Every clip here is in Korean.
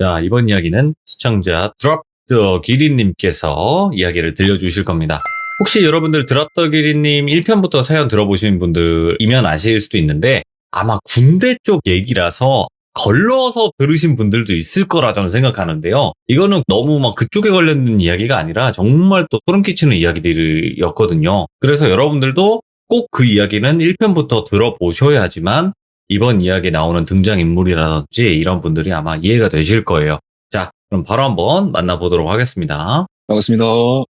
자, 이번 이야기는 시청자 드랍더기리님께서 이야기를 들려주실 겁니다. 혹시 여러분들 드랍더기리님 1편부터 사연 들어보신 분들이면 아실 수도 있는데 아마 군대 쪽 얘기라서 걸러서 들으신 분들도 있을 거라 저는 생각하는데요. 이거는 너무 막 그쪽에 관련된 이야기가 아니라 정말 또 소름 끼치는 이야기들이었거든요. 그래서 여러분들도 꼭 그 이야기는 1편부터 들어보셔야지만 이번 이야기에 나오는 등장인물이라든지 이런 분들이 아마 이해가 되실 거예요. 자, 그럼 바로 한번 만나보도록 하겠습니다. 반갑습니다.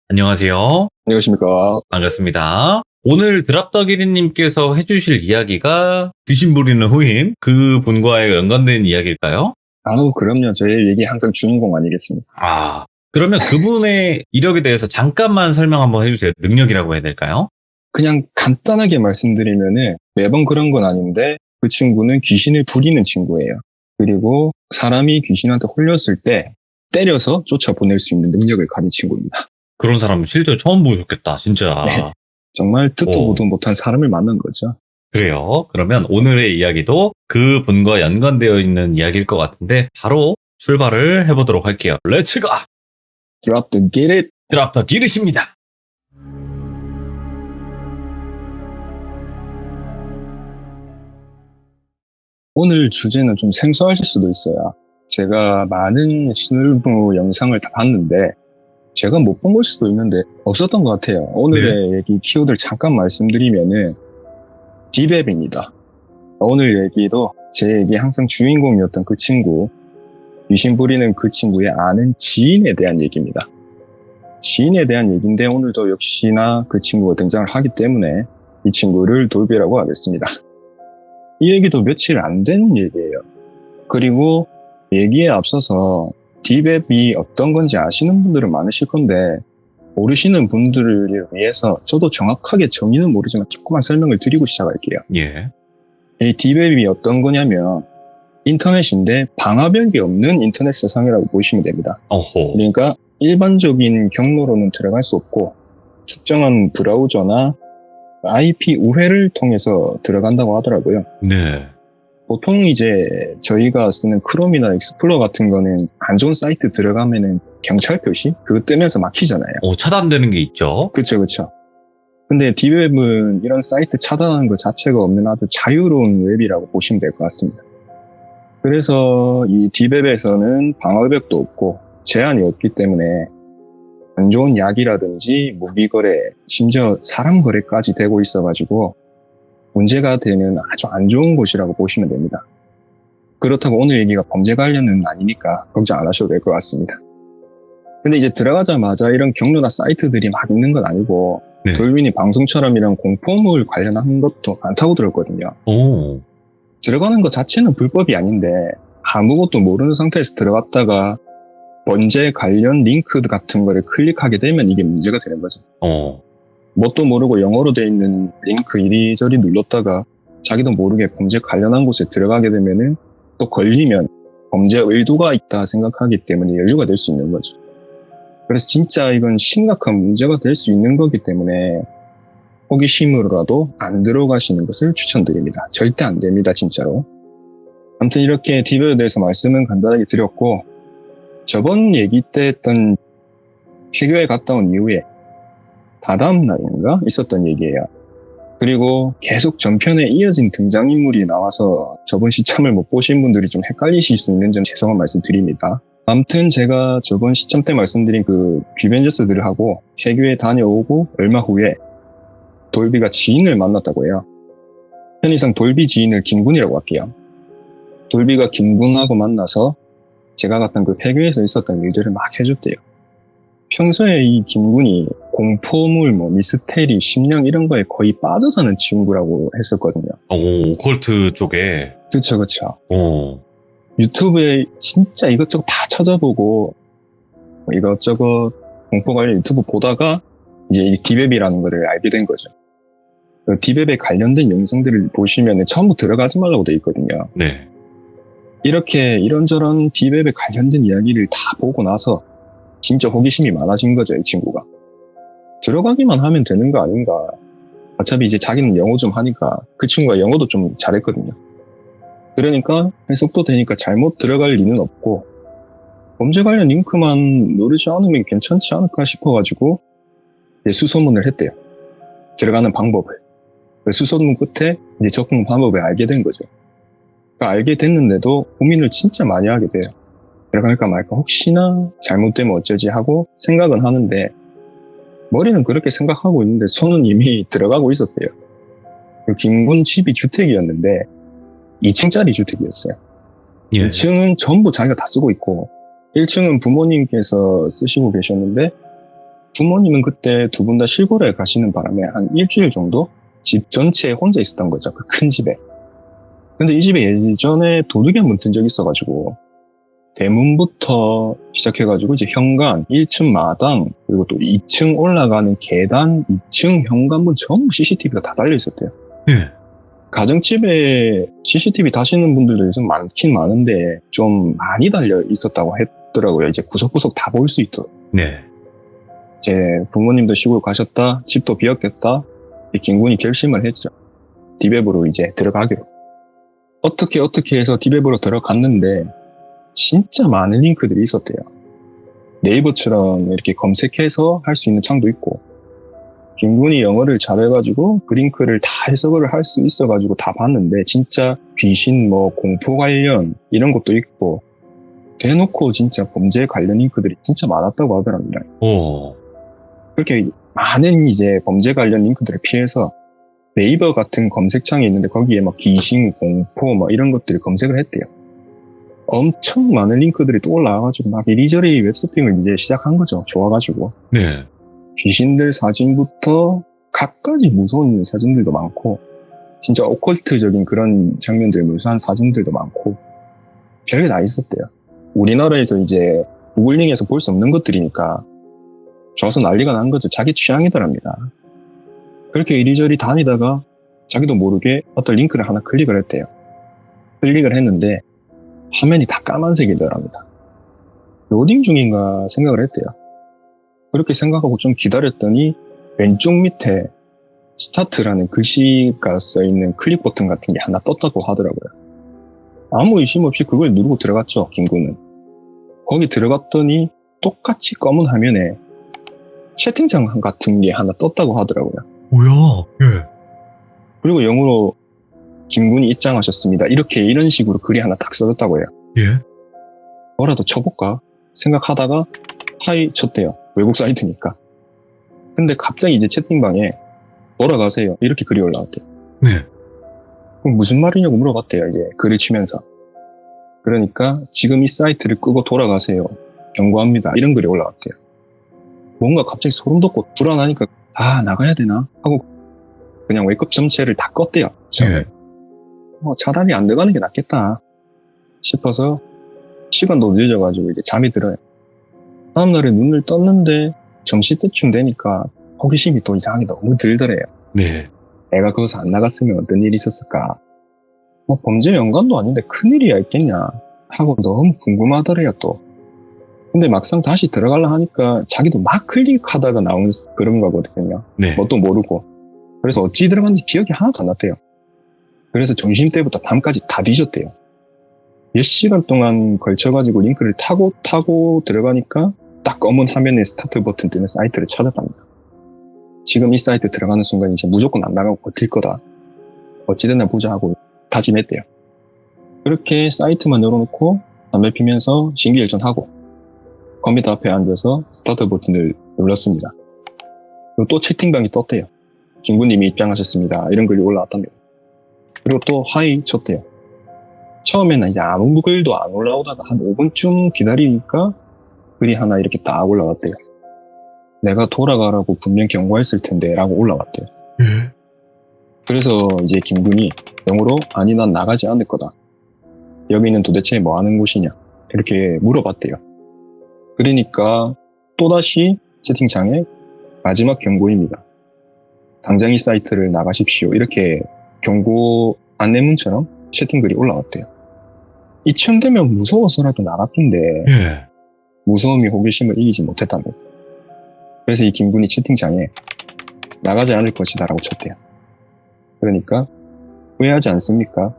안녕하세요. 안녕하십니까. 반갑습니다. 오늘 드랍더기리님께서 해주실 이야기가 귀신 부리는 후임 그분과의 연관된 이야기일까요? 아우, 그럼요. 저의 얘기 항상 주인공 아니겠습니까? 그러면 그분의 이력에 대해서 잠깐만 설명 한번 해주세요. 능력이라고 해야 될까요? 그냥 간단하게 말씀드리면은 매번 그런 건 아닌데 그 친구는 귀신을 부리는 친구예요. 그리고 사람이 귀신한테 홀렸을 때 때려서 쫓아보낼 수 있는 능력을 가진 친구입니다. 그런 사람 실제 처음 보셨겠다, 진짜. 네. 정말 듣도 보도 못한 사람을 만난 거죠. 그래요. 그러면 오늘의 이야기도 그분과 연관되어 있는 이야기일 것 같은데 바로 출발을 해보도록 할게요. 렛츠고! Drop the get it. 드랍더기리십니다. 오늘 주제는 좀 생소하실 수도 있어요. 제가 많은 신을부 영상을 다 봤는데 제가 못 본 걸 수도 있는데 없었던 것 같아요. 오늘의 얘기 키워드를 잠깐 말씀드리면은 디베비입니다. 오늘 얘기도 제 얘기 항상 주인공이었던 그 친구, 귀신 부리는 그 친구의 아는 지인에 대한 얘기입니다. 지인에 대한 얘기인데 오늘도 역시나 그 친구가 등장을 하기 때문에 이 친구를 돌비라고 하겠습니다. 이 얘기도 며칠 안 된 얘기예요. 그리고 얘기에 앞서서 디베비 어떤 건지 아시는 분들은 많으실 건데 모르시는 분들을 위해서 저도 정확하게 정의는 모르지만 조그만 설명을 드리고 시작할게요. 예. 이 디베비 어떤 거냐면 인터넷인데 방화벽이 없는 인터넷 세상이라고 보시면 됩니다. 어호. 그러니까 일반적인 경로로는 들어갈 수 없고 특정한 브라우저나 IP 우회를 통해서 들어간다고 하더라고요. 네. 보통 이제 저희가 쓰는 크롬이나 익스플로러 같은 거는 안 좋은 사이트 들어가면은 경찰 표시? 그거 뜨면서 막히잖아요. 차단되는 게 있죠. 그쵸. 근데 디웹은 이런 사이트 차단하는 것 자체가 없는 아주 자유로운 웹이라고 보시면 될 것 같습니다. 그래서 이 디웹에서는 방어벽도 없고 제한이 없기 때문에 안 좋은 약이라든지 무기 거래, 심지어 사람 거래까지 되고 있어가지고 문제가 되는 아주 안 좋은 곳이라고 보시면 됩니다. 그렇다고 오늘 얘기가 범죄 관련은 아니니까 걱정 안 하셔도 될 것 같습니다. 근데 이제 들어가자마자 이런 경로나 사이트들이 막 있는 건 아니고 네. 돌빈이 방송처럼 이런 공포물 관련한 것도 많다고 들었거든요. 오. 들어가는 것 자체는 불법이 아닌데 아무것도 모르는 상태에서 들어갔다가 범죄 관련 링크 같은 거를 클릭하게 되면 이게 문제가 되는 거죠. 뭣도 모르고 영어로 돼 있는 링크 이리저리 눌렀다가 자기도 모르게 범죄 관련한 곳에 들어가게 되면은 또 걸리면 범죄 의도가 있다 생각하기 때문에 연루가 될 수 있는 거죠. 그래서 진짜 이건 심각한 문제가 될 수 있는 거기 때문에 호기심으로라도 안 들어가시는 것을 추천드립니다. 절대 안 됩니다, 진짜로. 아무튼 이렇게 디베에 대해서 말씀은 간단하게 드렸고 저번 얘기 때 했던 폐교에 갔다 온 이후에 다다음 날인가 있었던 얘기예요. 그리고 계속 전편에 이어진 등장인물이 나와서 저번 시참을 못 보신 분들이 좀 헷갈리실 수 있는 점 죄송한 말씀 드립니다. 아무튼 제가 저번 시참 때 말씀드린 그 귀벤져스들을 하고 폐교에 다녀오고 얼마 후에 돌비가 지인을 만났다고 해요. 편의상 돌비 지인을 김군이라고 할게요. 돌비가 김군하고 만나서 제가 갔던 그 폐교에서 있었던 일들을 막 해줬대요. 평소에 이 김군이 공포물, 미스테리, 심령 이런 거에 거의 빠져 사는 친구라고 했었거든요. 오컬트 쪽에. 그쵸. 오. 유튜브에 진짜 이것저것 다 찾아보고 이것저것 공포 관련 유튜브 보다가 이제 이 디베비라는 거를 알게 된 거죠. 그 디베베 관련된 영상들을 보시면 처음부터 들어가지 말라고 돼 있거든요. 네. 이렇게 이런저런 디베베 관련된 이야기를 다 보고 나서 진짜 호기심이 많아진 거죠, 이 친구가. 들어가기만 하면 되는 거 아닌가. 어차피 이제 자기는 영어 좀 하니까 그 친구가 영어도 좀 잘했거든요. 그러니까 해석도 되니까 잘못 들어갈 리는 없고 범죄 관련 링크만 누르지 않으면 괜찮지 않을까 싶어가지고 이제 수소문을 했대요. 들어가는 방법을. 그 수소문 끝에 이제 접근 방법을 알게 된 거죠. 그러니까 알게 됐는데도 고민을 진짜 많이 하게 돼요. 들어갈까 말까 혹시나 잘못되면 어쩌지 하고 생각은 하는데 머리는 그렇게 생각하고 있는데 손은 이미 들어가고 있었대요. 그 김군 집이 주택이었는데 2층짜리 주택이었어요. 예. 2층은 전부 자기가 다 쓰고 있고 1층은 부모님께서 쓰시고 계셨는데 부모님은 그때 두 분 다 시골에 가시는 바람에 한 일주일 정도 집 전체에 혼자 있었던 거죠. 그 큰 집에. 근데 이 집에 예전에 도둑이 한번 든 적이 있어가지고 대문부터 시작해가지고 이제 현관, 1층 마당, 그리고 또 2층 올라가는 계단, 2층 현관문 전부 CCTV가 다 달려 있었대요. 예. 가정집에 CCTV 다시는 분들도 요즘 많긴 많은데 좀 많이 달려 있었다고 했더라고요. 이제 구석구석 다 볼 수 있도록. 네. 이제 부모님도 시골 가셨다, 집도 비었겠다. 김군이 결심을 했죠. 디베브로 이제 들어가기로. 어떻게 해서 디베브로 들어갔는데 진짜 많은 링크들이 있었대요. 네이버처럼 이렇게 검색해서 할 수 있는 창도 있고 김군이 영어를 잘해가지고 그 링크를 다 해석을 할 수 있어가지고 다 봤는데 진짜 귀신 공포 관련 이런 것도 있고 대놓고 진짜 범죄 관련 링크들이 진짜 많았다고 하더랍니다. 오. 그렇게 많은 이제 범죄 관련 링크들을 피해서 네이버 같은 검색창이 있는데 거기에 귀신, 공포 이런 것들을 검색을 했대요. 엄청 많은 링크들이 또 올라와가지고 막 이리저리 웹서핑을 이제 시작한 거죠. 좋아가지고. 네. 귀신들 사진부터 갖가지 무서운 사진들도 많고 진짜 오컬트적인 그런 장면들 묘사한 사진들도 많고 별게 다 있었대요. 우리나라에서 이제 구글링에서 볼 수 없는 것들이니까 좋아서 난리가 난 거죠. 자기 취향이더랍니다. 그렇게 이리저리 다니다가 자기도 모르게 어떤 링크를 하나 클릭을 했대요. 클릭을 했는데 화면이 다 까만색이더랍니다. 로딩 중인가 생각을 했대요. 그렇게 생각하고 좀 기다렸더니 왼쪽 밑에 스타트라는 글씨가 써있는 클릭 버튼 같은 게 하나 떴다고 하더라고요. 아무 의심 없이 그걸 누르고 들어갔죠, 김군은. 거기 들어갔더니 똑같이 검은 화면에 채팅창 같은 게 하나 떴다고 하더라고요. 뭐야? 예. 그리고 영어로 김군이 입장하셨습니다. 이런 식으로 글이 하나 딱 써졌다고 해요. 예. 뭐라도 쳐볼까 생각하다가 하이 쳤대요. 외국 사이트니까. 근데 갑자기 이제 채팅방에 돌아가세요. 이렇게 글이 올라왔대요. 네. 그럼 무슨 말이냐고 물어봤대요. 이제 글을 치면서. 그러니까 지금 이 사이트를 끄고 돌아가세요. 경고합니다. 이런 글이 올라왔대요. 뭔가 갑자기 소름 돋고 불안하니까 나가야 되나 하고 그냥 웨이크업 점체를 다 껐대요. 예. 차라리 안 들어가는 게 낫겠다 싶어서 시간도 늦어가지고 이제 잠이 들어요. 다음날에 눈을 떴는데 점심때쯤 되니까 호기심이 또 이상하게 너무 들더래요. 네. 애가 거기서 안 나갔으면 어떤 일이 있었을까. 범죄 연관도 아닌데 큰일이야 있겠냐 하고 너무 궁금하더래요 또. 근데 막상 다시 들어가려 하니까 자기도 막 클릭하다가 나오는 그런 거거든요. 네. 뭣도 모르고. 그래서 어찌 들어갔는지 기억이 하나도 안 났대요. 그래서 점심때부터 밤까지 다 뒤졌대요. 몇 시간 동안 걸쳐가지고 링크를 타고 들어가니까 딱 검은 화면에 스타트 버튼 뜨는 사이트를 찾았답니다. 지금 이 사이트 들어가는 순간 이제 무조건 안 나가고 버틸 거다. 어찌됐나 보자 하고 다짐했대요. 그렇게 사이트만 열어놓고 담배 피면서 신기일전하고 컴퓨터 앞에 앉아서 스타트 버튼을 눌렀습니다. 그리고 또 채팅방이 떴대요. 김군님이 입장하셨습니다. 이런 글이 올라왔답니다. 그리고 또 하이 쳤대요. 처음에는 이제 아무 글도 안 올라오다가 한 5분쯤 기다리니까 글이 하나 이렇게 딱 올라왔대요. 내가 돌아가라고 분명 경고했을 텐데 라고 올라왔대요. 예. 그래서 이제 김군이 영어로 아니 난 나가지 않을 거다. 여기는 도대체 뭐 하는 곳이냐 이렇게 물어봤대요. 그러니까 또다시 채팅창에 마지막 경고입니다. 당장 이 사이트를 나가십시오. 이렇게 경고 안내문처럼 채팅글이 올라왔대요. 이쯤 되면 무서워서라도 나갔던데 예. 무서움이 호기심을 이기지 못했답니다. 그래서 이 김군이 채팅창에 나가지 않을 것이다 라고 쳤대요. 그러니까 후회하지 않습니까?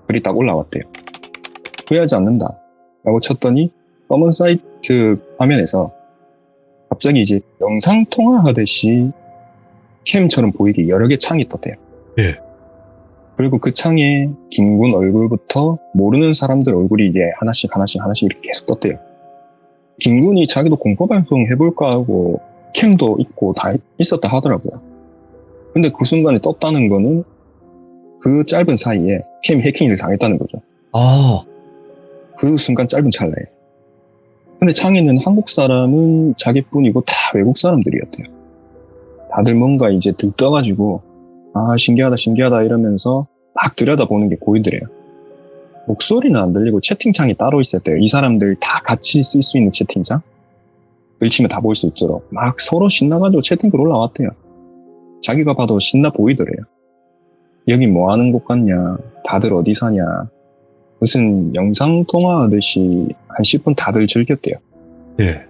글이 딱 올라왔대요. 후회하지 않는다 라고 쳤더니 검은 사이트 화면에서 갑자기 이제 영상 통화하듯이 캠처럼 보이게 여러 개 창이 떴대요. 예. 그리고 그 창에 김군 얼굴부터 모르는 사람들 얼굴이 이제 하나씩 이렇게 계속 떴대요. 김군이 자기도 공포방송 해볼까 하고 캠도 있고 다 있었다 하더라고요. 근데 그 순간에 떴다는 거는 그 짧은 사이에 캠 해킹을 당했다는 거죠. 아, 그 순간 짧은 찰나에. 근데 창에는 한국 사람은 자기뿐이고 다 외국 사람들이었대요. 다들 뭔가 이제 들떠가지고 아 신기하다 이러면서 막 들여다보는 게 보이더래요. 목소리는 안 들리고 채팅창이 따로 있었대요. 이 사람들 다 같이 쓸 수 있는 채팅창? 을치면 다 볼 수 있도록 막 서로 신나가지고 채팅글 올라왔대요. 자기가 봐도 신나 보이더래요. 여기 뭐 하는 곳 같냐, 다들 어디 사냐, 무슨 영상통화하듯이 한 10분 다들 즐겼대요. 예.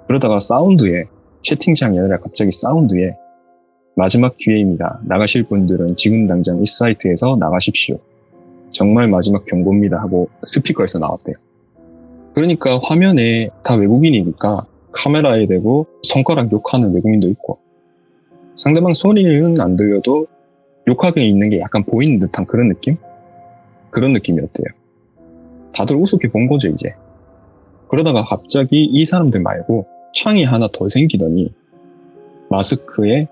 그러다가 사운드에, 채팅창이 아니라 갑자기 사운드에 마지막 기회입니다. 나가실 분들은 지금 당장 이 사이트에서 나가십시오. 정말 마지막 경고입니다 하고 스피커에서 나왔대요. 그러니까 화면에 다 외국인이니까 카메라에 대고 손가락 욕하는 외국인도 있고 상대방 소리는 안 들려도 욕하게 있는 게 약간 보이는 듯한 그런 느낌? 그런 느낌이었대요. 다들 우습게 본 거죠 이제. 그러다가 갑자기 이 사람들 말고 창이 하나 더 생기더니 마스크에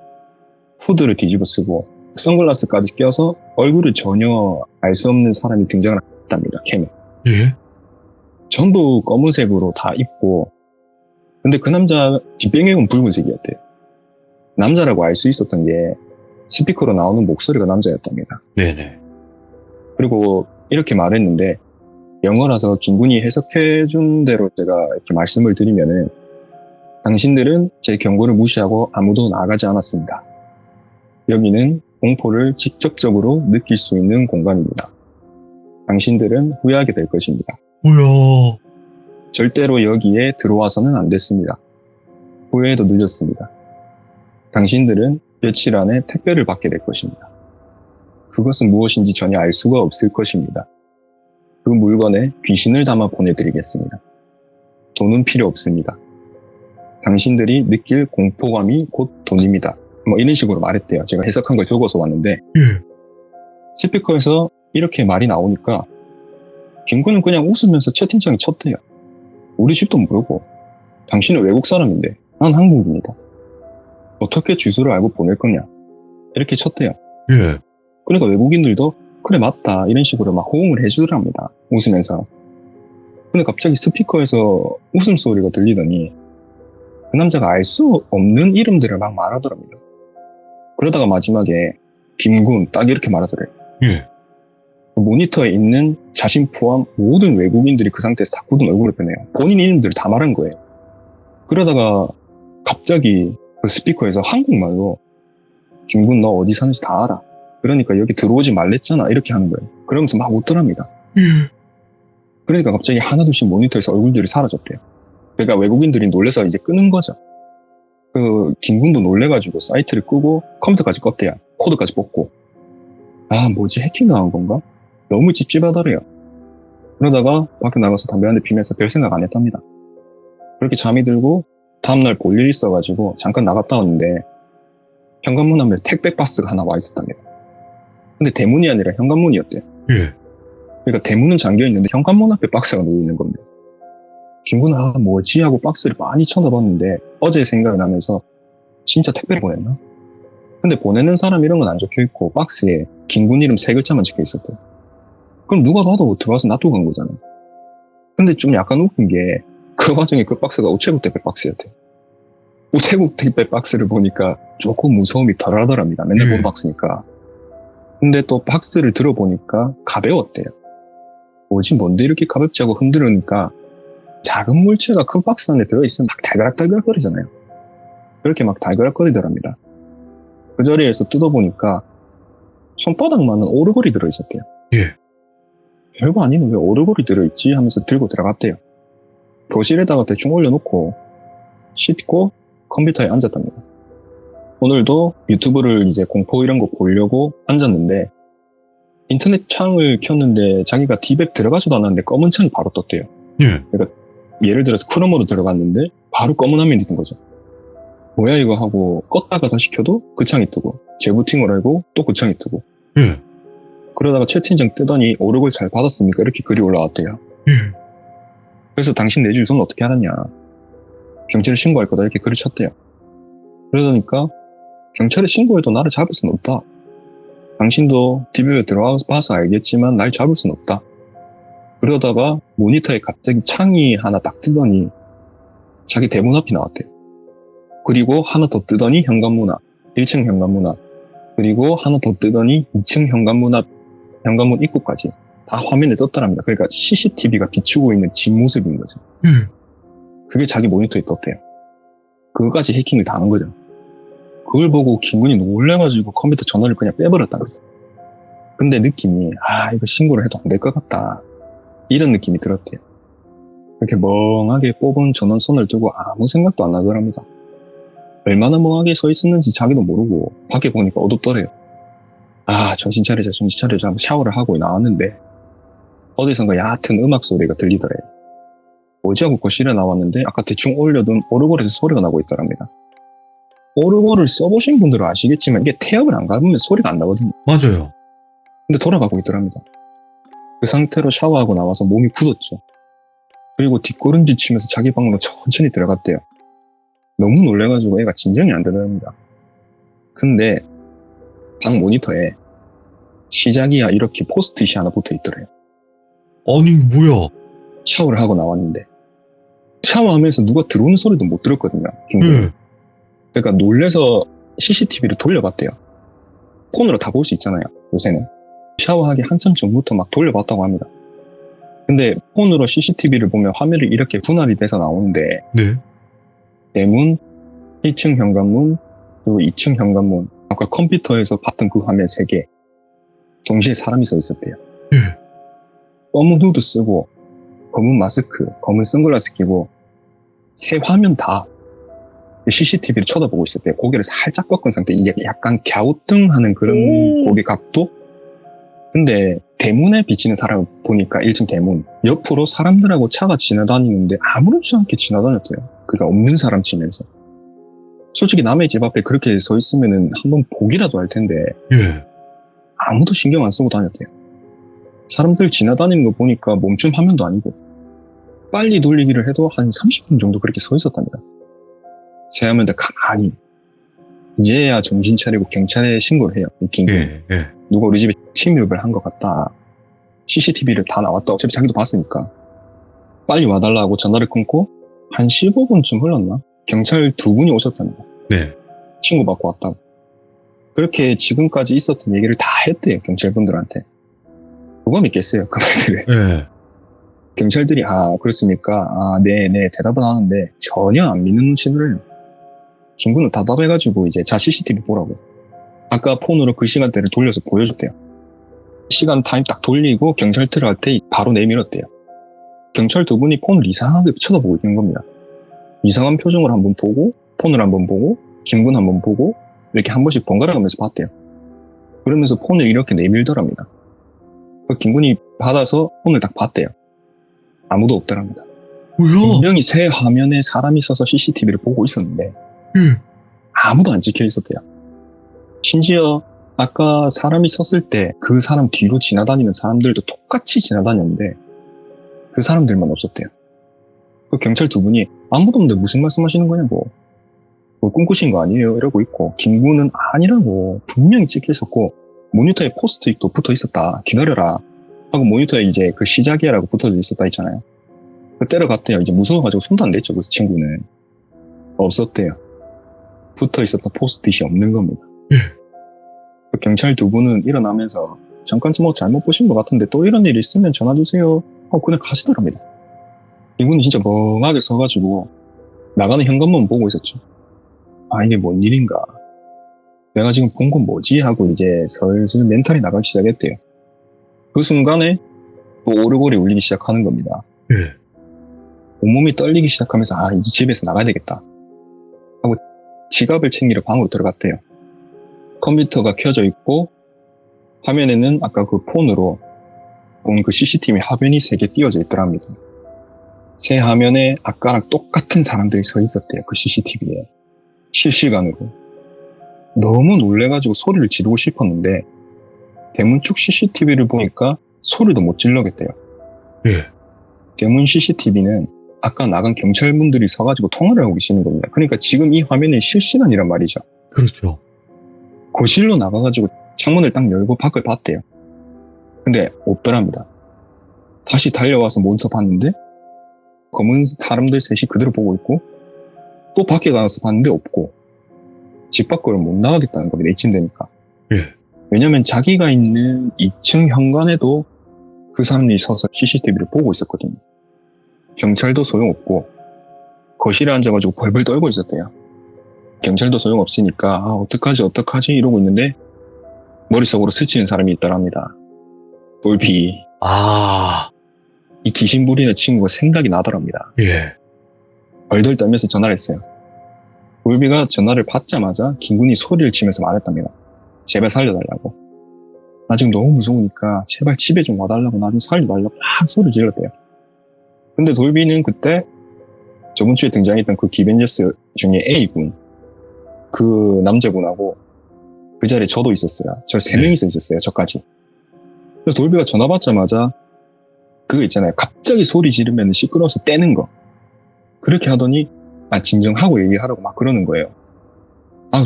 후드를 뒤집어 쓰고 선글라스까지 껴서 얼굴을 전혀 알 수 없는 사람이 등장을 했답니다. 캠에. 예? 전부 검은색으로 다 입고 근데 그 남자 뒷배경은 붉은색이었대요. 남자라고 알 수 있었던 게 스피커로 나오는 목소리가 남자였답니다. 네네. 그리고 이렇게 말했는데 영어라서 김군이 해석해준 대로 제가 이렇게 말씀을 드리면은 당신들은 제 경고를 무시하고 아무도 나가지 않았습니다. 여기는 공포를 직접적으로 느낄 수 있는 공간입니다. 당신들은 후회하게 될 것입니다. 뭐야. 절대로 여기에 들어와서는 안 됐습니다. 후회해도 늦었습니다. 당신들은 며칠 안에 택배를 받게 될 것입니다. 그것은 무엇인지 전혀 알 수가 없을 것입니다. 그 물건에 귀신을 담아 보내드리겠습니다. 돈은 필요 없습니다. 당신들이 느낄 공포감이 곧 돈입니다. 뭐 이런 식으로 말했대요. 제가 해석한 걸 적어서 왔는데 예. 스피커에서 이렇게 말이 나오니까 김군은 그냥 웃으면서 채팅창에 쳤대요. 우리 집도 모르고 당신은 외국 사람인데 난 한국입니다. 어떻게 주소를 알고 보낼 거냐 이렇게 쳤대요. 예. 그러니까 외국인들도 그래 맞다 이런 식으로 막 호응을 해주더랍니다. 웃으면서. 근데 갑자기 스피커에서 웃음소리가 들리더니 그 남자가 알 수 없는 이름들을 막 말하더랍니다. 그러다가 마지막에 김군 딱 이렇게 말하더래요. 예. 모니터에 있는 자신 포함 모든 외국인들이 그 상태에서 다 굳은 얼굴을 빼내요. 본인 이름들을 다 말한 거예요. 그러다가 갑자기 그 스피커에서 한국말로 김군 너 어디 사는지 다 알아. 그러니까 여기 들어오지 말랬잖아 이렇게 하는 거예요. 그러면서 막 웃더랍니다. 그러니까 갑자기 하나둘씩 모니터에서 얼굴들이 사라졌대요. 그러니까 외국인들이 놀래서 이제 끄는 거죠. 그 김군도 놀래가지고 사이트를 끄고 컴퓨터까지 껐대요. 코드까지 뽑고. 아 뭐지 해킹당한 건가? 너무 찝찝하더래요. 그러다가 밖에 나가서 담배 한 대 피면서 별 생각 안 했답니다. 그렇게 잠이 들고 다음날 볼 일이 있어가지고 잠깐 나갔다 왔는데 현관문 앞에 택배 박스가 하나 와 있었답니다. 근데 대문이 아니라 현관문이었대요. 예. 그러니까 대문은 잠겨있는데 현관문 앞에 박스가 놓여있는 겁니다. 김군은 아 뭐지 하고 박스를 많이 쳐다봤는데 어제 생각이 나면서 진짜 택배를 보냈나? 근데 보내는 사람 이런 건 안 적혀있고 박스에 김군 이름 3글자만 적혀있었대요. 그럼 누가 봐도 들어와서 놔두고 간 거잖아요. 근데 좀 약간 웃긴 게 그 과정에 그 박스가 우체국 택배 박스였대요. 우체국 택배 박스를 보니까 조금 무서움이 덜하더랍니다. 맨날 보는 박스니까. 근데 또 박스를 들어보니까 가벼웠대요. 뭐지 뭔데 이렇게 가볍지 하고 흔들으니까 작은 물체가 큰 박스 안에 들어있으면 막 달그락달그락거리잖아요. 그렇게 막 달그락거리더랍니다. 그 자리에서 뜯어보니까 손바닥만한 오르골이 들어있었대요. 예. 별거 아니면 왜 오르골이 들어있지 하면서 들고 들어갔대요. 교실에다가 대충 올려놓고 씻고 컴퓨터에 앉았답니다. 오늘도 유튜브를 이제 공포 이런 거 보려고 앉았는데 인터넷 창을 켰는데 자기가 D앱 들어가지도 않았는데 검은 창이 바로 떴대요. 예. 그러니까 예를 들어서 크롬으로 들어갔는데 바로 검은 화면이 뜬 거죠. 뭐야 이거 하고 껐다가 다시 켜도 그 창이 뜨고 재부팅을 하고 또 그 창이 뜨고 그러다가 채팅창 뜨더니 오르골 잘 받았습니까? 이렇게 글이 올라왔대요. 그래서 당신 내 주소는 어떻게 알았냐? 경찰에 신고할 거다 이렇게 글을 쳤대요. 그러니까 경찰에 신고해도 나를 잡을 수는 없다. 당신도 TV에 들어와서 봐서 알겠지만 날 잡을 수는 없다. 그러다가 모니터에 갑자기 창이 하나 딱 뜨더니 자기 대문 앞이 나왔대요. 그리고 하나 더 뜨더니 현관문 앞, 1층 현관문 앞, 그리고 하나 더 뜨더니 2층 현관문 앞, 현관문 입구까지 다 화면에 떴더랍니다. 그러니까 CCTV가 비추고 있는 집 모습인 거죠. 그게 자기 모니터에 떴대요. 그거까지 해킹을 당한 거죠. 그걸 보고 김군이 놀래가지고 컴퓨터 전원을 그냥 빼버렸다는 거죠. 근데 느낌이 이거 신고를 해도 안 될 것 같다. 이런 느낌이 들었대요. 이렇게 멍하게 뽑은 전원 손을 두고 아무 생각도 안 나더랍니다. 얼마나 멍하게 서 있었는지 자기도 모르고 밖에 보니까 어둡더래요. 정신 차리자 하고 샤워를 하고 나왔는데 어디선가 얕은 음악 소리가 들리더래요. 뭐지 하고 거실에 나왔는데 아까 대충 올려둔 오르골에서 소리가 나고 있더랍니다. 오르골을 써보신 분들은 아시겠지만 이게 태엽을 안 감으면 소리가 안 나거든요. 맞아요. 근데 돌아가고 있더랍니다. 그 상태로 샤워하고 나와서 몸이 굳었죠. 그리고 뒷걸음질 치면서 자기 방으로 천천히 들어갔대요. 너무 놀래가지고 애가 진정이 안 되더랍니다. 근데 방 모니터에 시작이야 이렇게 포스트잇이 하나 붙어 있더래요. 아니 뭐야? 샤워를 하고 나왔는데 샤워하면서 누가 들어오는 소리도 못 들었거든요. 그러니까 놀래서 CCTV를 돌려봤대요. 폰으로 다 볼 수 있잖아요. 요새는. 샤워하기 한참 전부터 막 돌려봤다고 합니다. 근데 폰으로 CCTV를 보면 화면이 이렇게 분할이 돼서 나오는데 대문, 1층 현관문, 그리고 2층 현관문, 아까 컴퓨터에서 봤던 그 화면 3개 동시에 사람이 서 있었대요. 검은 후드 쓰고 검은 마스크, 검은 선글라스 끼고 세 화면 다 CCTV를 쳐다보고 있었대요. 고개를 살짝 꺾은 상태, 이게 약간 갸우뚱하는 그런 고개 각도? 근데 대문에 비치는 사람을 보니까 1층 대문 옆으로 사람들하고 차가 지나다니는데 아무렇지 않게 지나다녔대요. 그러니까 없는 사람 치면서. 솔직히 남의 집 앞에 그렇게 서 있으면은 한번 보기라도 할 텐데 아무도 신경 안 쓰고 다녔대요. 사람들 지나다니는 거 보니까 멈춤 화면도 아니고 빨리 돌리기를 해도 한 30분 정도 그렇게 서 있었답니다. 제 화면도 가만히 이제야 정신 차리고 경찰에 신고를 해요. 누가 우리 집에 침입을 한 것 같다. CCTV를 다 나왔다. 어차피 자기도 봤으니까. 빨리 와달라고 전화를 끊고 한 15분쯤 흘렀나? 경찰 2분이 오셨답니다. 신고받고 왔다고. 그렇게 지금까지 있었던 얘기를 다 했대요. 경찰분들한테. 누가 믿겠어요? 그 말들을. 경찰들이 그렇습니까? 네 대답은 하는데 전혀 안 믿는 눈치를 김군은 답답해가지고 이제 CCTV 보라고. 아까 폰으로 그 시간대를 돌려서 보여줬대요. 시간 타임 딱 돌리고 경찰들한테 바로 내밀었대요. 경찰 2분이 폰을 이상하게 쳐다보고 있는 겁니다. 이상한 표정을 한번 보고 폰을 한번 보고 김군 한번 보고 이렇게 한 번씩 번갈아 가면서 봤대요. 그러면서 폰을 이렇게 내밀더랍니다. 그 김군이 받아서 폰을 딱 봤대요. 아무도 없더랍니다. 분명히 새 화면에 사람이 있어서 CCTV를 보고 있었는데 아무도 안 찍혀 있었대요. 심지어 아까 사람이 섰을 때 그 사람 뒤로 지나다니는 사람들도 똑같이 지나다녔는데 그 사람들만 없었대요. 그 경찰 2분이 아무도 없는데 무슨 말씀하시는 거냐고. 뭐 꿈꾸신 거 아니에요? 이러고 있고 김군은 아니라고 분명히 찍혀 있었고 모니터에 포스트잇도 붙어 있었다. 기다려라. 하고 모니터에 이제 그 시작이야라고 붙어져 있었다 했잖아요. 그 때려갔대요. 이제 무서워가지고 손도 안 댔죠. 그 친구는. 없었대요. 붙어 있었던 포스트잇이 없는 겁니다. 그 경찰 2분은 일어나면서 잠깐 뭐 잘못 보신 것 같은데 또 이런 일 있으면 전화 주세요 하고 그냥 가시더랍니다. 이분이 진짜 멍하게 서가지고 나가는 현관문 보고 있었죠. 이게 뭔 일인가. 내가 지금 본 건 뭐지? 하고 이제 슬슬 멘탈이 나가기 시작했대요. 그 순간에 또 오르골이 울리기 시작하는 겁니다. 온몸이 떨리기 시작하면서 이제 집에서 나가야 되겠다 하고 지갑을 챙기러 방으로 들어갔대요. 컴퓨터가 켜져 있고 화면에는 아까 그 폰으로 본 그 CCTV 화면이 3개 띄워져 있더랍니다. 새 화면에 아까랑 똑같은 사람들이 서 있었대요. 그 CCTV에. 실시간으로. 너무 놀래가지고 소리를 지르고 싶었는데 대문 쪽 CCTV를 보니까 소리도 못 질러겠대요. 예. 대문 CCTV는 아까 나간 경찰분들이 서가지고 통화를 하고 계시는 겁니다. 그러니까 지금 이 화면이 실시간이란 말이죠. 그렇죠. 거실로 나가가지고 창문을 딱 열고 밖을 봤대요. 근데 없더랍니다. 다시 달려와서 모니터 봤는데 검은 사람들 셋이 그대로 보고 있고 또 밖에 가서 봤는데 없고 집 밖으로 못 나가겠다는 겁니다. 이쯤 되니까. 예. 왜냐면 자기가 있는 2층 현관에도 그 사람들이 서서 CCTV를 보고 있었거든요. 경찰도 소용없고 거실에 앉아가지고 벌벌 떨고 있었대요. 경찰도 소용없으니까 어떡하지 이러고 있는데 머릿속으로 스치는 사람이 있더랍니다. 돌비. 이 귀신 부리는 친구가 생각이 나더랍니다. 예. 벌벌 떨면서 전화를 했어요. 돌비가 전화를 받자마자 김군이 소리를 치면서 말했답니다. 제발 살려달라고. 나 지금 너무 무서우니까 제발 집에 좀 와달라고, 나 좀 살려달라고 막 소리를 질렀대요. 근데 돌비는 그때 저번 주에 등장했던 그 기벤져스 중에 A군, 그 남자분하고 그 자리에 저도 있었어요. 저 3명이서 있었어요. 저까지. 그래서 돌비가 전화 받자마자 그거 있잖아요. 갑자기 소리 지르면 시끄러워서 떼는 거. 그렇게 하더니 진정하고 얘기하라고 막 그러는 거예요.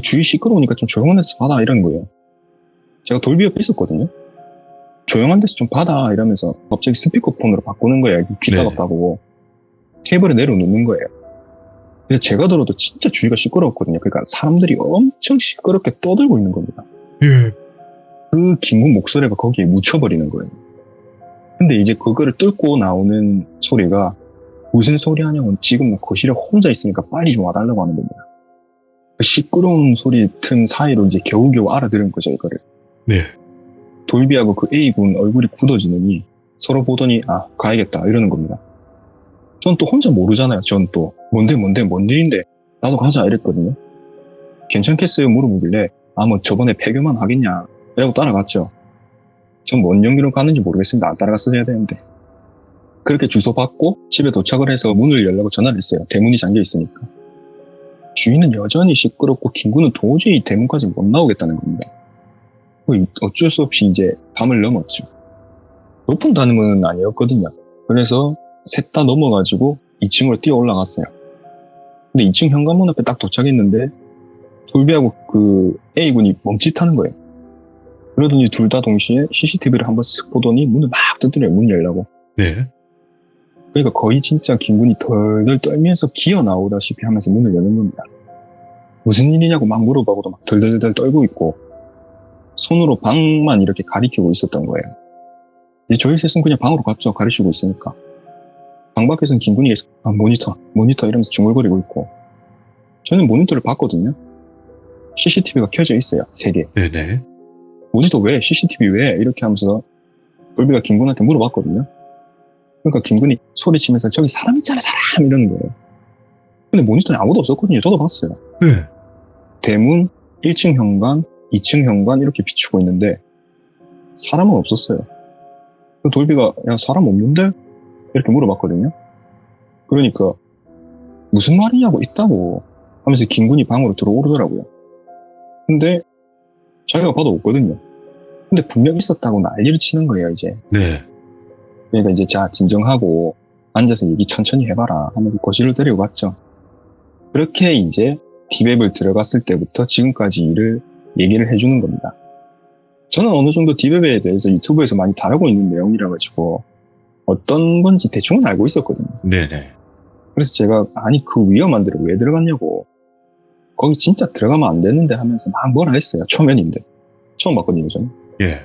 주위 시끄러우니까 좀 조용한 데서 받아 이러는 거예요. 제가 돌비 옆에 있었거든요. 조용한 데서 좀 받아 이러면서 갑자기 스피커폰으로 바꾸는 거예요. 귀 따갑다고. 테이블에 내려놓는 거예요. 그래서 제가 들어도 진짜 주위가 시끄러웠거든요. 그러니까 사람들이 엄청 시끄럽게 떠들고 있는 겁니다. 예. 그 김군 목소리가 거기에 묻혀버리는 거예요. 근데 이제 그거를 뚫고 나오는 소리가 무슨 소리 하냐면 지금 나 거실에 혼자 있으니까 빨리 좀 와달라고 하는 겁니다. 그 시끄러운 소리 틈 사이로 이제 겨우겨우 알아들은 거죠, 이거를. 네. 돌비하고 그 A군 얼굴이 굳어지느니 서로 보더니 가야겠다 이러는 겁니다. 전 또 혼자 모르잖아요. 전 또 뭔데 뭔 일인데 나도 가자 이랬거든요. 괜찮겠어요 물어보길래 뭐 저번에 폐교만 하겠냐 이러고 따라갔죠. 전 뭔 용기로 가는지 모르겠습니다. 안 따라갔어야 되는데. 그렇게 주소 받고 집에 도착을 해서 문을 열려고 전화를 했어요. 대문이 잠겨 있으니까. 주인은 여전히 시끄럽고 김군은 도저히 대문까지 못 나오겠다는 겁니다. 어쩔 수 없이 이제 밤을 넘었죠. 높은 단음은 아니었거든요. 그래서 셋 다 넘어가지고 2층으로 뛰어 올라갔어요. 근데 2층 현관문 앞에 딱 도착했는데 돌비하고 그 A군이 멈칫하는 거예요. 그러더니 둘 다 동시에 CCTV를 한번 쓱 보더니 문을 막 두드려요. 문 열라고. 네. 그러니까 거의 진짜 김군이 덜덜 떨면서 기어 나오다시피 하면서 문을 여는 겁니다. 무슨 일이냐고 막 물어보고도 막 덜덜덜 떨고 있고 손으로 방만 이렇게 가리키고 있었던 거예요. 저희 셋은 그냥 방으로 갔죠. 가리키고 있으니까. 방 밖에서는 김군이 계속 모니터 이러면서 중얼거리고 있고 저는 모니터를 봤거든요. CCTV가 켜져 있어요. 3개. 네네. 모니터 왜? CCTV 왜? 이렇게 하면서 돌비가 김군한테 물어봤거든요. 그러니까 김군이 소리치면서 저기 사람 있잖아 사람 이러는 거예요. 근데 모니터에 아무도 없었거든요. 저도 봤어요. 네. 대문 1층 현관 2층 현관 이렇게 비추고 있는데 사람은 없었어요. 돌비가 사람 없는데? 이렇게 물어봤거든요. 그러니까 무슨 말이냐고 있다고 하면서 김군이 방으로 들어오더라고요. 근데 자기가 봐도 없거든요. 근데 분명 있었다고 난리를 치는 거예요 이제. 네. 그러니까 이제 자 진정하고 앉아서 얘기 천천히 해봐라 하면서 거실로 데리고 갔죠. 그렇게 이제 디웹을 들어갔을 때부터 지금까지 얘기를 해주는 겁니다. 저는 어느 정도 디웹에 대해서 유튜브에서 많이 다루고 있는 내용이라 가지고 어떤 건지 대충은 알고 있었거든요. 네네. 그래서 제가 그 위험한 데로 왜 들어갔냐고 거기 진짜 들어가면 안 되는데 하면서 막 뭐라 했어요. 초면인데 처음 봤거든요 저는. 예.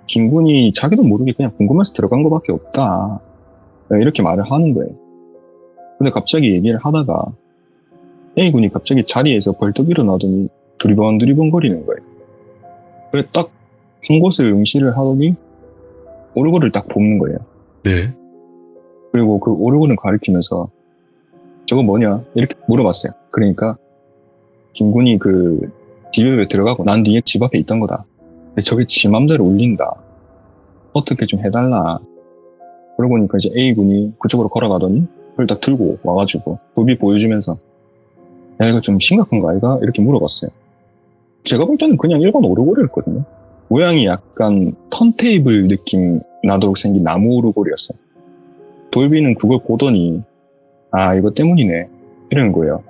김군이 자기도 모르게 그냥 궁금해서 들어간 것밖에 없다 이렇게 말을 하는 거예요. 근데 갑자기 얘기를 하다가 A군이 갑자기 자리에서 벌떡 일어나더니 두리번 거리는 거예요. 그래 딱 한 곳을 응시를 하더니 오르골을 딱 뽑는 거예요. 네. 그리고 그 오르골을 가리키면서 저거 뭐냐 이렇게 물어봤어요. 그러니까 김군이 그 디웹에 들어가고 난 뒤에 집 앞에 있던 거다. 근데 저게 지 맘대로 울린다. 어떻게 좀 해달라. 그러고 보니까 이제 A군이 그쪽으로 걸어가더니 그걸 딱 들고 와가지고 돌비 보여주면서 야, 이거 좀 심각한 거 아이가? 이렇게 물어봤어요. 제가 볼 때는 그냥 일반 오르골이었거든요. 모양이 약간 턴테이블 느낌 나도록 생긴 나무 오르골이었어요. 돌비는 그걸 보더니 아, 이거 때문이네 이러는 거예요.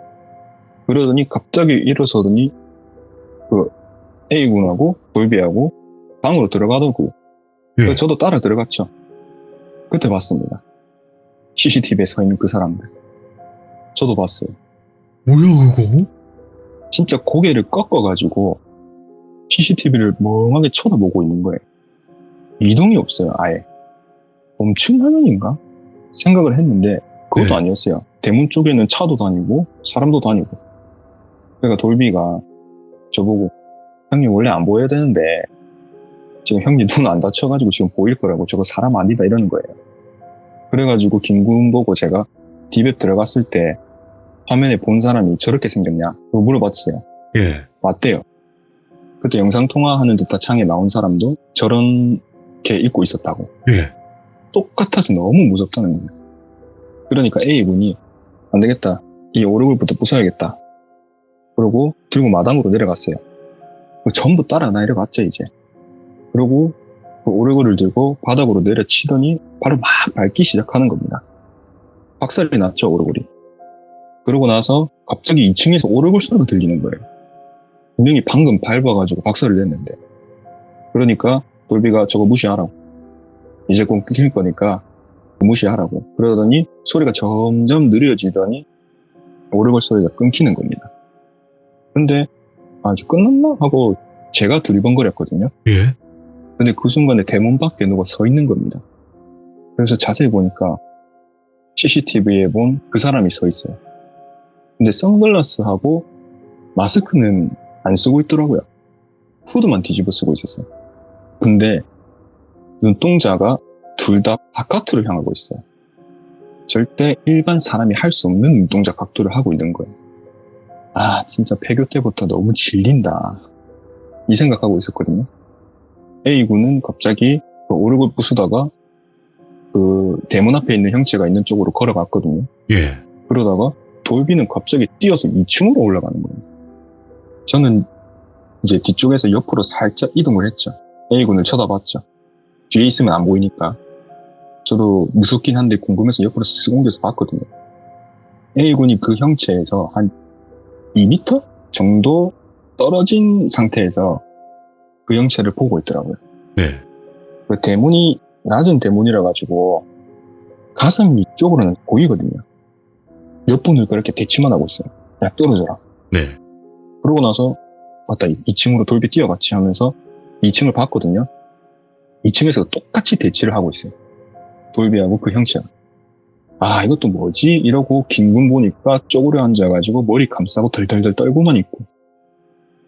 그러더니 갑자기 일어서더니 그 A군하고 돌비하고 방으로 들어가더고 예. 저도 따라 들어갔죠. 그때 봤습니다. CCTV에 서 있는 그 사람들. 저도 봤어요. 뭐야 그거? 진짜 고개를 꺾어가지고 CCTV를 멍하게 쳐다보고 있는 거예요. 이동이 없어요, 아예. 멈춘 화면인가? 생각을 했는데 그것도 네. 아니었어요. 대문 쪽에는 차도 다니고 사람도 다니고. 그러니까 돌비가 저보고 형님 원래 안 보여야 되는데 지금 형님 눈 안 다쳐가지고 지금 보일 거라고 저거 사람 아니다 이러는 거예요. 그래가지고 김군 보고 제가 딥에 들어갔을 때 화면에 본 사람이 저렇게 생겼냐? 그거 물어봤어요. 예. 맞대요. 그때 영상통화하는 듯한 창에 나온 사람도 저렇게 입고 있었다고. 예. 똑같아서 너무 무섭다는 거예요. 그러니까 A군이 안 되겠다. 이 오르골부터 부숴야겠다. 그러고 들고 마당으로 내려갔어요. 전부 따라 내려갔죠 이제. 그러고 그 오르골을 들고 바닥으로 내려치더니 바로 막 밟기 시작하는 겁니다. 박살이 났죠 오르골이. 그러고 나서 갑자기 2층에서 오르골 소리가 들리는 거예요. 분명히 방금 밟아가지고 박살을 냈는데. 그러니까 돌비가 저거 무시하라고. 이제 곧 끊길 거니까 무시하라고. 그러더니 소리가 점점 느려지더니 오르골 소리가 끊기는 겁니다. 근데 아주 끝났나? 하고 제가 두리번거렸거든요. 예. 근데 그 순간에 대문 밖에 누가 서 있는 겁니다. 그래서 자세히 보니까 CCTV에 본 그 사람이 서 있어요. 근데 선글라스하고 마스크는 안 쓰고 있더라고요. 후드만 뒤집어 쓰고 있었어요. 근데 눈동자가 둘 다 바깥으로 향하고 있어요. 절대 일반 사람이 할 수 없는 눈동자 각도를 하고 있는 거예요. 아, 진짜 폐교 때부터 너무 질린다. 이 생각하고 있었거든요. A군은 갑자기 그 오르골 부수다가 그 대문 앞에 있는 형체가 있는 쪽으로 걸어갔거든요. 예. 그러다가 돌비는 갑자기 뛰어서 2층으로 올라가는 거예요. 저는 이제 뒤쪽에서 옆으로 살짝 이동을 했죠. A군을 쳐다봤죠. 뒤에 있으면 안 보이니까. 저도 무섭긴 한데 궁금해서 옆으로 쓱 옮겨서 봤거든요. A군이 그 형체에서 한 2m 정도 떨어진 상태에서 그 형체를 보고 있더라고요. 네. 그 대문이 낮은 대문이라 가지고 가슴 위쪽으로는 보이거든요. 몇 분을 그렇게 대치만 하고 있어요. 야, 떨어져라. 네. 그러고 나서 맞다, 2층으로 돌비 뛰어갔지 하면서 2층을 봤거든요. 2층에서 똑같이 대치를 하고 있어요. 돌비하고 그 형체가. 아, 이것도 뭐지? 이러고 김군 보니까 쪼그려 앉아가지고 머리 감싸고 덜덜덜 떨고만 있고.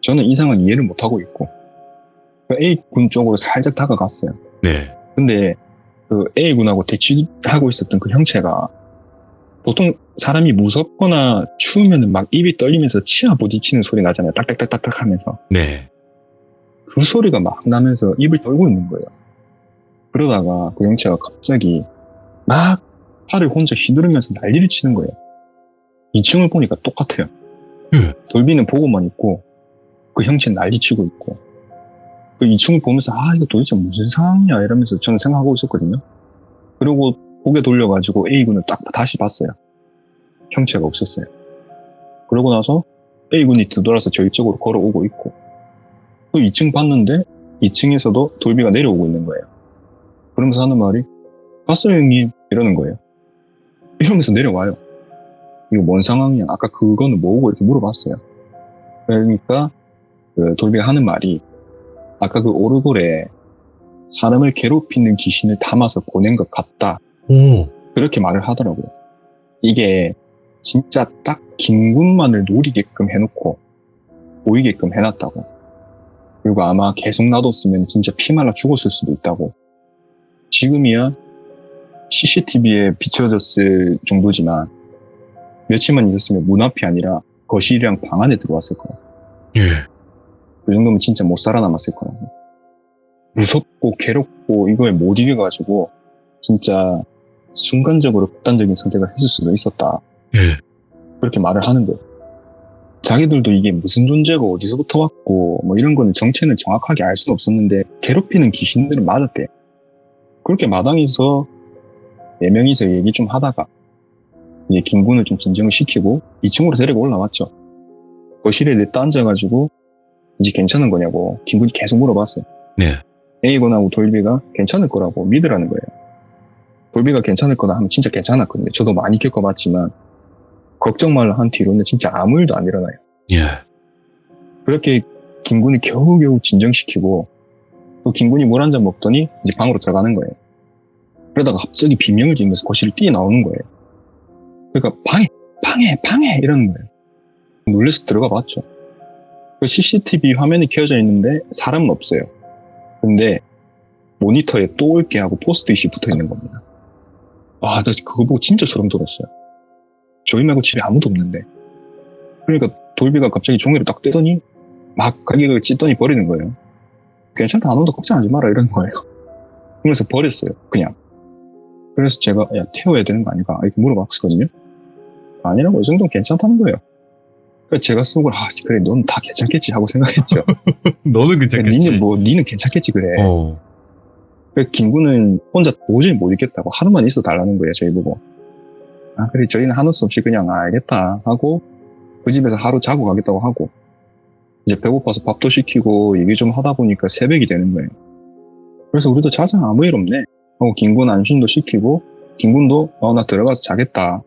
저는 이상은 이해를 못하고 있고. A군 쪽으로 살짝 다가갔어요. 네. 근데 그 A군하고 대치하고 있었던 그 형체가 보통 사람이 무섭거나 추우면 막 입이 떨리면서 치아 부딪히는 소리 나잖아요. 딱딱딱딱 하면서. 네. 그 소리가 막 나면서 입을 떨고 있는 거예요. 그러다가 그 형체가 갑자기 막 팔을 혼자 휘두르면서 난리를 치는 거예요. 2층을 보니까 똑같아요. 돌비는 보고만 있고 그 형체는 난리치고 있고 그 2층을 보면서 아, 이거 도대체 무슨 상황이야 이러면서 저는 생각하고 있었거든요. 그리고 고개 돌려가지고 A군을 딱 다시 봤어요. 형체가 없었어요. 그러고 나서 A군이 뒤돌아서 저희 쪽으로 걸어오고 있고 그 2층 봤는데 2층에서도 돌비가 내려오고 있는 거예요. 그러면서 하는 말이 봤어요 형님 이러는 거예요. 이러면서 내려와요. 이거 뭔 상황이야? 아까 그거는 뭐고? 이렇게 물어봤어요. 그러니까 그 돌비가 하는 말이 아까 그 오르골에 사람을 괴롭히는 귀신을 담아서 보낸 것 같다. 오. 그렇게 말을 하더라고요. 이게 진짜 딱 김군만을 노리게끔 해놓고 보이게끔 해놨다고. 그리고 아마 계속 놔뒀으면 진짜 피말라 죽었을 수도 있다고. 지금이야 CCTV에 비춰졌을 정도지만 며칠만 있었으면 문 앞이 아니라 거실이랑 방 안에 들어왔을 거야. 예. 그 정도면 진짜 못 살아남았을 거라고. 무섭고 괴롭고 이거에 못 이겨가지고 진짜 순간적으로 극단적인 선택을 했을 수도 있었다. 예. 그렇게 말을 하는 거예요. 자기들도 이게 무슨 존재고 어디서부터 왔고 뭐 이런 거는 정체는 정확하게 알 수는 없었는데 괴롭히는 귀신들은 맞았대요. 그렇게 마당에서 4명이서 얘기 좀 하다가 이제 김군을 좀 진정을 시키고 2층으로 데리고 올라왔죠. 거실에 냈다 앉아가지고 이제 괜찮은 거냐고 김군이 계속 물어봤어요. 네. A군하고 돌비가 괜찮을 거라고 믿으라는 거예요. 돌비가 괜찮을 거다 하면 진짜 괜찮았거든요. 저도 많이 겪어봤지만 걱정 말라 한 뒤로는 진짜 아무 일도 안 일어나요. 예. 그렇게 김군이 겨우겨우 진정시키고 또 김군이 물 한 잔 먹더니 이제 방으로 들어가는 거예요. 그러다가 갑자기 비명을 지르면서 거실을 뛰어나오는 거예요. 그러니까 방해 이러는 거예요. 놀라서 들어가 봤죠. 그 CCTV 화면이 켜져 있는데 사람은 없어요. 근데 모니터에 또 올게 하고 포스트잇이 붙어 있는 겁니다. 와, 나 그거 보고 진짜 소름 돋았어요. 저희 말고 집에 아무도 없는데. 그러니까 돌비가 갑자기 종이를 딱 떼더니 막 가격을 찢더니 버리는 거예요. 괜찮다, 아무도 걱정하지 마라 이러는 거예요. 그러면서 버렸어요, 그냥. 그래서 제가 야, 태워야 되는 거 아닌가 이렇게 물어봤거든요. 아니라고, 이 정도는 괜찮다는 거예요. 그래서 제가 속으로 그래 넌 다 괜찮겠지 하고 생각했죠. 너는 괜찮겠지. 니는 괜찮겠지 그래. 그래서 김군은 혼자 도저히 못 있겠다고 하루만 있어 달라는 거예요, 저희 보고. 아, 그래, 저희는 하는 수 없이 그냥 알겠다 하고 그 집에서 하루 자고 가겠다고 하고 이제 배고파서 밥도 시키고 얘기 좀 하다 보니까 새벽이 되는 거예요. 그래서 우리도 자자, 아무 일 없네 하고 김군 안심도 시키고 김군도 나 들어가서 자겠다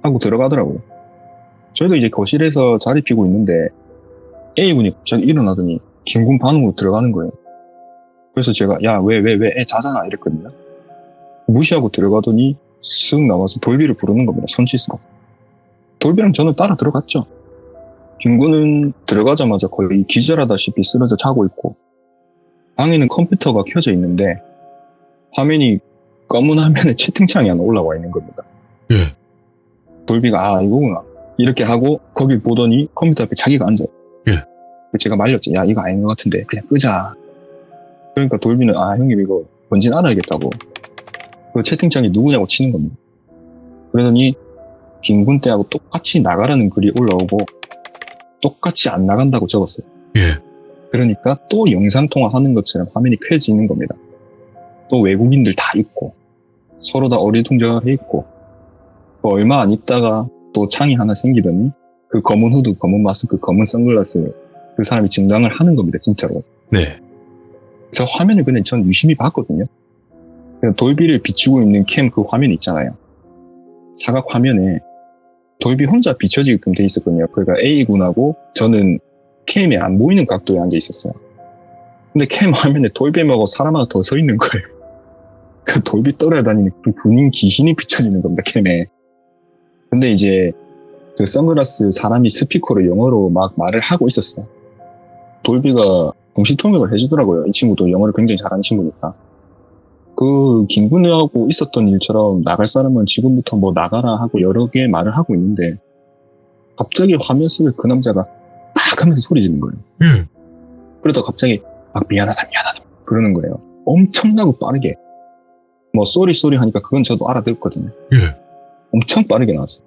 하고 들어가더라고요. 저희도 이제 거실에서 자리 피고 있는데 A군이 갑자기 일어나더니 김군 방으로 들어가는 거예요. 그래서 제가 야, 왜 애 자잖아 이랬거든요. 무시하고 들어가더니 쓱 나와서 돌비를 부르는 겁니다. 손짓으로. 돌비랑 저는 따라 들어갔죠. 김군은 들어가자마자 거의 기절하다시피 쓰러져 자고 있고 방에는 컴퓨터가 켜져 있는데 화면이 검은 화면에 채팅창이 하나 올라와 있는 겁니다. 예. 돌비가 이거구나 이렇게 하고 거길 보더니 컴퓨터 앞에 자기가 앉아요. 예. 제가 말렸죠. 야, 이거 아닌 것 같은데 그냥 끄자. 그러니까 돌비는 형님 이거 뭔진 알아야겠다고 그 채팅창이 누구냐고 치는 겁니다. 그러더니 김군 때하고 똑같이 나가라는 글이 올라오고 똑같이 안 나간다고 적었어요. 예. 그러니까 또 영상통화 하는 것처럼 화면이 켜지는 겁니다. 또 외국인들 다 있고 서로 다 어리둥절해 있고 또 얼마 안 있다가 또 창이 하나 생기더니 그 검은 후드, 검은 마스크, 검은 선글라스 그 사람이 증당을 하는 겁니다. 진짜로. 네. 저 화면을 근데 전 유심히 봤거든요. 돌비를 비추고 있는 캠 그 화면 있잖아요. 사각 화면에 돌비 혼자 비춰지게끔 돼 있었거든요. 그러니까 A군하고 저는 캠에 안 보이는 각도에 앉아 있었어요. 근데 캠 화면에 돌비하고 사람 하나 더 서 있는 거예요. 그 돌비 떨어다니는 그 군인 귀신이 비춰지는 겁니다, 캠에. 근데 이제 그 선글라스 사람이 스피커로 영어로 막 말을 하고 있었어요. 돌비가 동시통역을 해주더라고요. 이 친구도 영어를 굉장히 잘하는 친구니까. 그 김군하고 있었던 일처럼 나갈 사람은 지금부터 뭐 나가라 하고 여러 개의 말을 하고 있는데 갑자기 화면 속에 그 남자가 딱 하면서 소리 지르는 거예요. 그러다 갑자기 막 미안하다 그러는 거예요. 엄청나고 빠르게. 뭐 쏘리 하니까 그건 저도 알아듣거든요. 엄청 빠르게 나왔어요.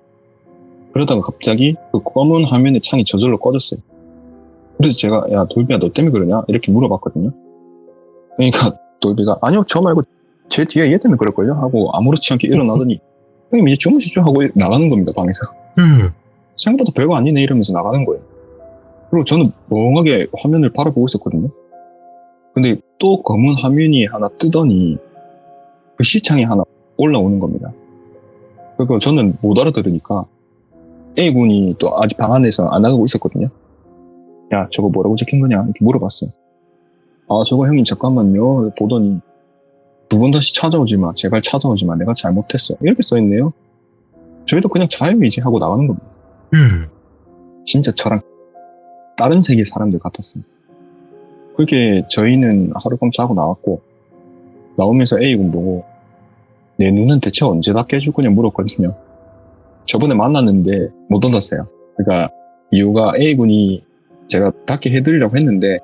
그러다가 갑자기 그 검은 화면의 창이 저절로 꺼졌어요. 그래서 제가 야, 돌비야 너 때문에 그러냐? 이렇게 물어봤거든요. 그러니까 돌비가 아니요, 저 말고 제 뒤에 얘 때문에 그럴걸요? 하고 아무렇지 않게 일어나더니 형님 이제 주무시죠? 하고 나가는 겁니다, 방에서. 생각보다 별거 아니네 이러면서 나가는 거예요. 그리고 저는 멍하게 화면을 바라보고 있었거든요. 근데 또 검은 화면이 하나 뜨더니 그 시창이 하나 올라오는 겁니다. 그리고 저는 못 알아들으니까 A군이 또 아직 방 안에서 안 나가고 있었거든요. 야, 저거 뭐라고 적힌 거냐? 이렇게 물어봤어요. 저거 형님 잠깐만요. 보더니 2번 다시 찾아오지 마. 제발 찾아오지 마. 내가 잘못했어. 이렇게 써있네요. 저희도 그냥 자유이지 하고 나가는 겁니다. 진짜 저랑 다른 세계 사람들 같았어요. 그렇게 저희는 하룻밤 자고 나왔고 나오면서 A군 보고 내 눈은 대체 언제 닫게 해줄 거냐 물었거든요. 저번에 만났는데 못 닫았어요. 그러니까 이유가 A군이 제가 닫게 해드리려고 했는데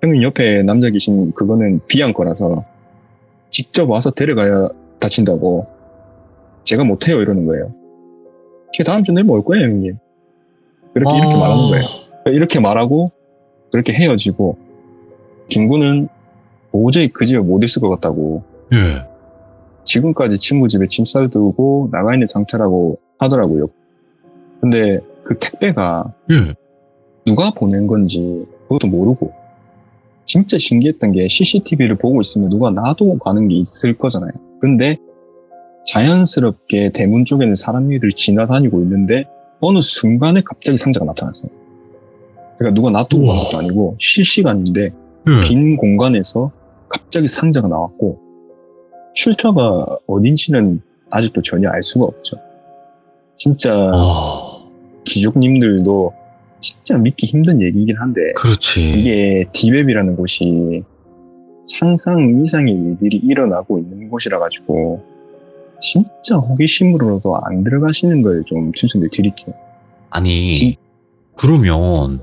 형님 옆에 남자 계신 그거는 비양 거라서 직접 와서 데려가야 다친다고. 제가 못해요 이러는 거예요. 걔 다음 주 내일 올 거예요 형님. 이렇게 말하는 거예요. 이렇게 말하고 그렇게 헤어지고 김구는 도저히 그 집에 못 있을 것 같다고. 예. 지금까지 친구 집에 짐 싸두고 나가 있는 상태라고 하더라고요. 근데 그 택배가 예. 누가 보낸 건지 그것도 모르고 진짜 신기했던 게 CCTV를 보고 있으면 누가 놔두고 가는 게 있을 거잖아요. 근데 자연스럽게 대문 쪽에는 사람들이 지나다니고 있는데 어느 순간에 갑자기 상자가 나타났어요. 그러니까 누가 놔두고 간 것도 아니고 실시간인데 예. 빈 공간에서 갑자기 상자가 나왔고 출처가 어딘지는 아직도 전혀 알 수가 없죠. 진짜 귀족님들도 진짜 믿기 힘든 얘기이긴 한데 그렇지. 이게 디베비라는 곳이 상상 이상의 일들이 일어나고 있는 곳이라 가지고 진짜 호기심으로도 안 들어가시는 걸 좀 추천을 드릴게요. 아니 그러면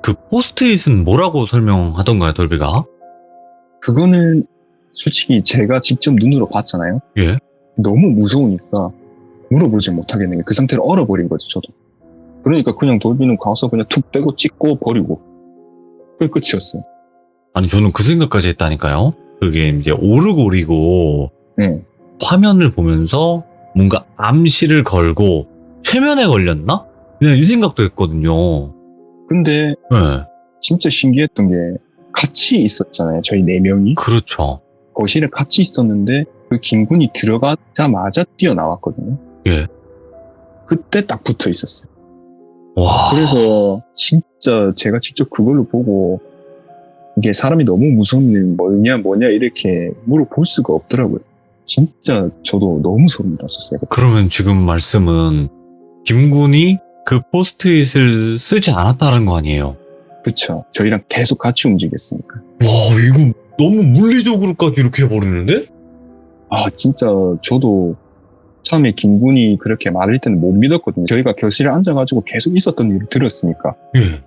그 포스트잇은 뭐라고 설명하던가요, 돌비가? 그거는 솔직히 제가 직접 눈으로 봤잖아요. 예. 너무 무서우니까 물어보지 못하겠는 게 그 상태로 얼어버린 거죠, 저도. 그러니까 그냥 돌비는 가서 그냥 툭 떼고 찍고 버리고 그게 끝이었어요. 아니 저는 그 생각까지 했다니까요. 그게 이제 오르골이고 네. 화면을 보면서 뭔가 암시를 걸고 최면에 걸렸나? 그냥 이 생각도 했거든요. 근데 네. 진짜 신기했던 게 같이 있었잖아요. 저희 4명이. 그렇죠. 거실에 같이 있었는데 그 김군이 들어가자마자 뛰어나왔거든요. 예. 그때 딱 붙어 있었어요. 와. 그래서 진짜 제가 직접 그걸로 보고 이게 사람이 너무 무섭는 뭐냐 이렇게 물어볼 수가 없더라고요. 진짜 저도 너무 소름 돋았어요. 그러면 지금 말씀은 김군이 그 포스트잇을 쓰지 않았다는 거 아니에요? 그쵸. 저희랑 계속 같이 움직였으니까. 와, 이거 너무 물리적으로까지 이렇게 해버리는데? 아, 진짜 저도 처음에 김군이 그렇게 말할 때는 못 믿었거든요. 저희가 교실에 앉아가지고 계속 있었던 일을 들었으니까. 예.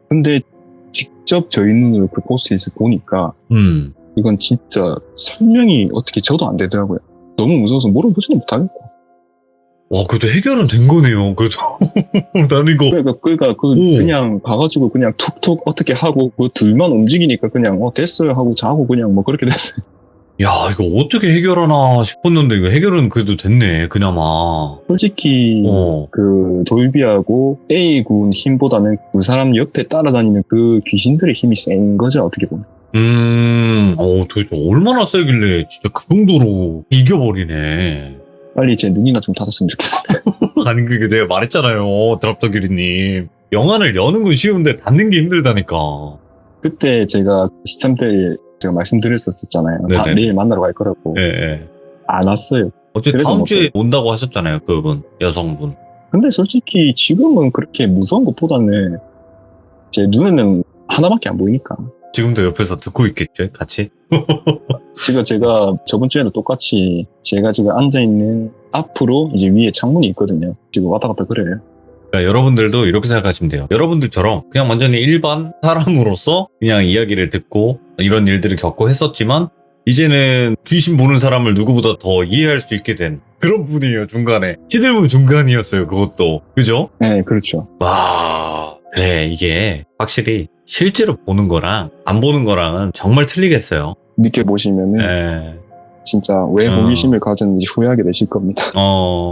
근데 직접 저희 눈으로 그 포스트잇을 보니까 이건 진짜 설명이 어떻게 저도 안 되더라고요. 너무 무서워서 물어보지도 못하겠고. 와, 그래도 해결은 된 거네요. 그래도 난 이거. 그러니까 그냥 가가지고 그냥 툭툭 어떻게 하고 그 둘만 움직이니까 그냥 됐어요 하고 자고 그냥 뭐 그렇게 됐어요. 야, 이거 어떻게 해결하나 싶었는데 이거 해결은 그래도 됐네, 그나마. 솔직히 그 돌비하고 A군 힘보다는 그 사람 옆에 따라다니는 그 귀신들의 힘이 센 거죠, 어떻게 보면. 도대체 얼마나 세길래 진짜 그 정도로 이겨버리네. 빨리 제 눈이나 좀 닫았으면 좋겠어요. 아니, 그게 내가 말했잖아요, 드랍더기리님. 영안을 여는 건 쉬운데 닫는 게 힘들다니까. 그때 제가 시참 때 제가 말씀드렸었잖아요. 다 네네. 내일 만나러 갈 거라고. 예. 안 왔어요. 어쨌든 다음 주에 온다고 하셨잖아요, 그분, 여성분. 근데 솔직히 지금은 그렇게 무서운 것보다는 제 눈에는 하나밖에 안 보이니까. 지금도 옆에서 듣고 있겠죠, 같이? 제가 저번 주에도 똑같이 제가 지금 앉아있는 앞으로 이제 위에 창문이 있거든요. 지금 왔다 갔다 그래요. 그러니까 여러분들도 이렇게 생각하시면 돼요. 여러분들처럼 그냥 완전히 일반 사람으로서 그냥 이야기를 듣고 이런 일들을 겪고 했었지만 이제는 귀신 보는 사람을 누구보다 더 이해할 수 있게 된 그런 분이에요, 중간에. 시들분 중간이었어요, 그것도. 그죠? 네, 그렇죠. 와, 그래, 이게 확실히 실제로 보는 거랑 안 보는 거랑은 정말 틀리겠어요. 느껴보시면은 예. 진짜 왜 호기심을 가졌는지 후회하게 되실 겁니다.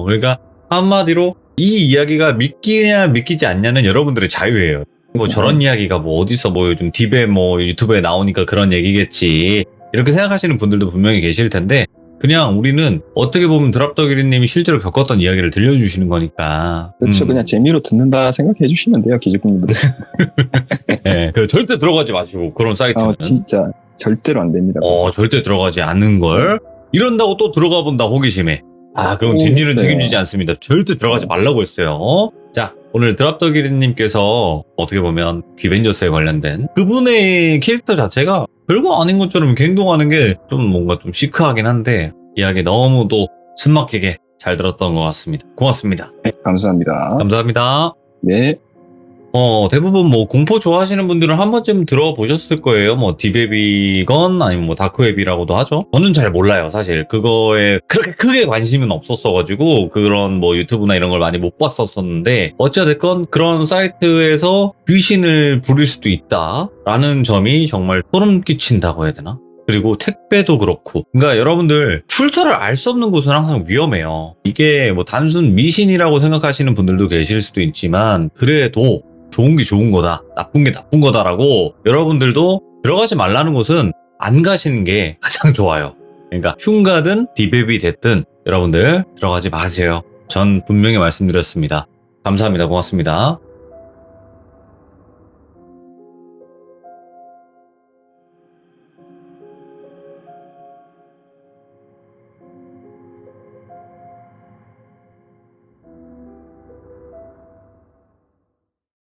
그러니까 한마디로 이 이야기가 믿기냐 믿기지 않냐는 여러분들의 자유예요. 뭐 저런 이야기가 뭐 어디서 뭐 요즘 딥에 뭐 유튜브에 나오니까 그런 얘기겠지. 이렇게 생각하시는 분들도 분명히 계실 텐데 그냥 우리는 어떻게 보면 드랍더기리님이 실제로 겪었던 이야기를 들려주시는 거니까. 그렇죠. 그냥 재미로 듣는다 생각해 주시면 돼요, 기직분들. 네, 절대 들어가지 마시고 그런 사이트는. 진짜 절대로 안 됩니다. 절대 들어가지 않는 걸. 이런다고 또 들어가 본다 호기심에. 그럼 진리는 책임지지 않습니다. 절대 들어가지 말라고 했어요. 자, 오늘 드랍더기리님께서 어떻게 보면 귀벤져스에 관련된 그분의 캐릭터 자체가 별거 아닌 것처럼 행동하는 게 좀 뭔가 좀 시크하긴 한데 이야기 너무도 숨막히게 잘 들었던 것 같습니다. 고맙습니다. 네, 감사합니다. 감사합니다. 네. 대부분 뭐 공포 좋아하시는 분들은 한 번쯤 들어보셨을 거예요. 뭐 디베비건 아니면 뭐 다크웹이라고도 하죠. 저는 잘 몰라요, 사실. 그거에 그렇게 크게 관심은 없었어가지고 그런 뭐 유튜브나 이런 걸 많이 못 봤었는데 어찌됐건 그런 사이트에서 귀신을 부릴 수도 있다라는 점이 정말 소름 끼친다고 해야 되나? 그리고 택배도 그렇고. 그러니까 여러분들 출처를 알 수 없는 곳은 항상 위험해요. 이게 뭐 단순 미신이라고 생각하시는 분들도 계실 수도 있지만 그래도 좋은 게 좋은 거다, 나쁜 게 나쁜 거다라고 여러분들도 들어가지 말라는 곳은 안 가시는 게 가장 좋아요. 그러니까 흉가든 디베비 됐든 여러분들 들어가지 마세요. 전 분명히 말씀드렸습니다. 감사합니다. 고맙습니다.